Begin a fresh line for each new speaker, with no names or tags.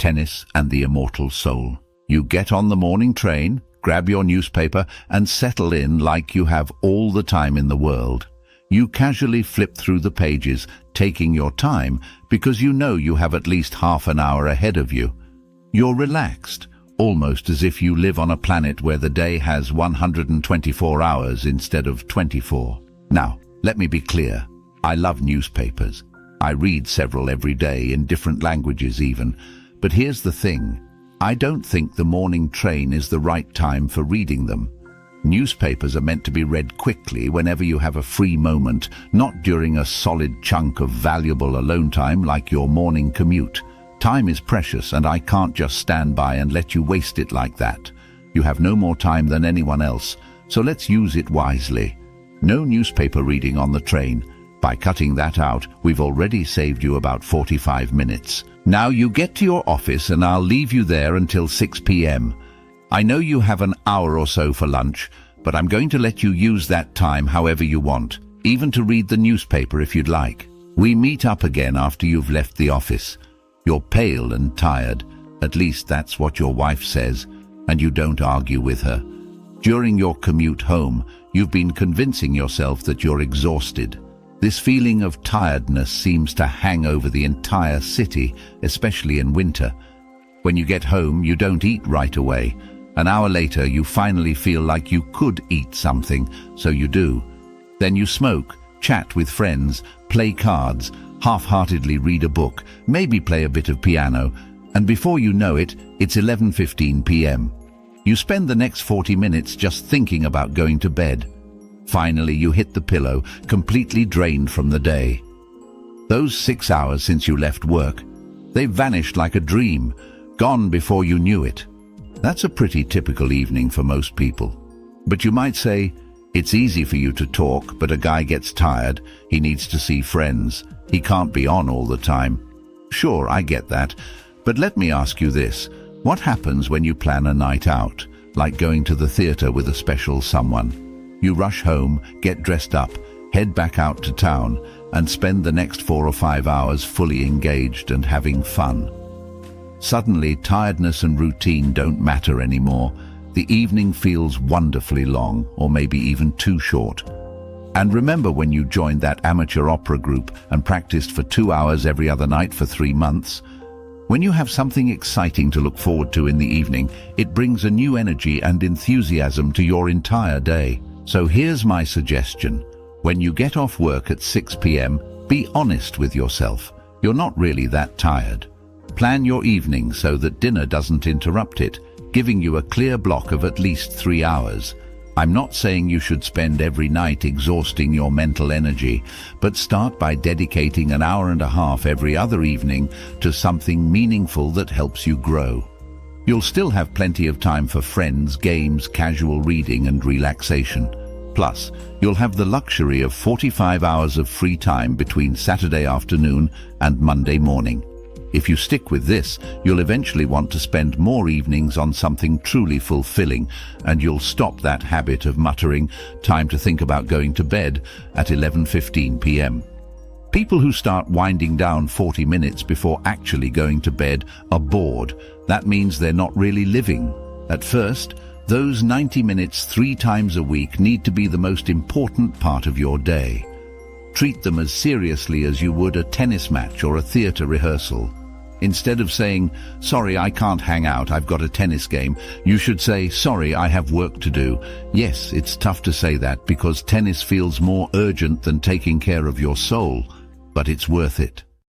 tennis, and the immortal soul. You get on the morning train, grab your newspaper, and settle in like you have all the time in the world. You casually flip through the pages, taking your time because you know you have at least half an hour ahead of you. You're relaxed, almost as if you live on a planet where the day has 124 hours instead of 24. Now, let me be clear. I love newspapers. I read several every day in different languages even. But here's the thing. I don't think the morning train is the right time for reading them. Newspapers are meant to be read quickly whenever you have a free moment, not during a solid chunk of valuable alone time like your morning commute. Time is precious, and I can't just stand by and let you waste it like that. You have no more time than anyone else, so let's use it wisely. No newspaper reading on the train. By cutting that out, we've already saved you about 45 minutes. Now you get to your office and I'll leave you there until 6 p.m. I know you have an hour or so for lunch, but I'm going to let you use that time however you want, even to read the newspaper if you'd like. We meet up again after you've left the office. You're pale and tired, at least that's what your wife says, and you don't argue with her. During your commute home, you've been convincing yourself that you're exhausted. This feeling of tiredness seems to hang over the entire city, especially in winter. When you get home, you don't eat right away. An hour later, you finally feel like you could eat something, so you do. Then you smoke, chat with friends, play cards, half-heartedly read a book, maybe play a bit of piano, and before you know it, it's 11:15 p.m. You spend the next 40 minutes just thinking about going to bed. Finally, you hit the pillow, completely drained from the day. Those 6 hours since you left work, they've vanished like a dream, gone before you knew it. That's a pretty typical evening for most people. But you might say, it's easy for you to talk, but a guy gets tired, he needs to see friends, he can't be on all the time. Sure, I get that, but let me ask you this. What happens when you plan a night out, like going to the theater with a special someone? You rush home, get dressed up, head back out to town, and spend the next 4 or 5 hours fully engaged and having fun. Suddenly, tiredness and routine don't matter anymore. The evening feels wonderfully long, or maybe even too short. And remember when you joined that amateur opera group and practiced for 2 hours every other night for 3 months? When you have something exciting to look forward to in the evening, it brings a new energy and enthusiasm to your entire day. So here's my suggestion. When you get off work at 6 p.m., be honest with yourself. You're not really that tired. Plan your evening so that dinner doesn't interrupt it, giving you a clear block of at least 3 hours. I'm not saying you should spend every night exhausting your mental energy, but start by dedicating an hour and a half every other evening to something meaningful that helps you grow. You'll still have plenty of time for friends, games, casual reading, and relaxation. Plus, you'll have the luxury of 45 hours of free time between Saturday afternoon and Monday morning. If you stick with this, you'll eventually want to spend more evenings on something truly fulfilling, and you'll stop that habit of muttering, "Time to think about going to bed," at 11:15 p.m. People who start winding down 40 minutes before actually going to bed are bored. That means they're not really living. At first, those 90 minutes 3 times a week need to be the most important part of your day. Treat them as seriously as you would a tennis match or a theater rehearsal. Instead of saying, "Sorry, I can't hang out, I've got a tennis game," you should say, "Sorry, I have work to do." Yes, it's tough to say that because tennis feels more urgent than taking care of your soul, but it's worth it.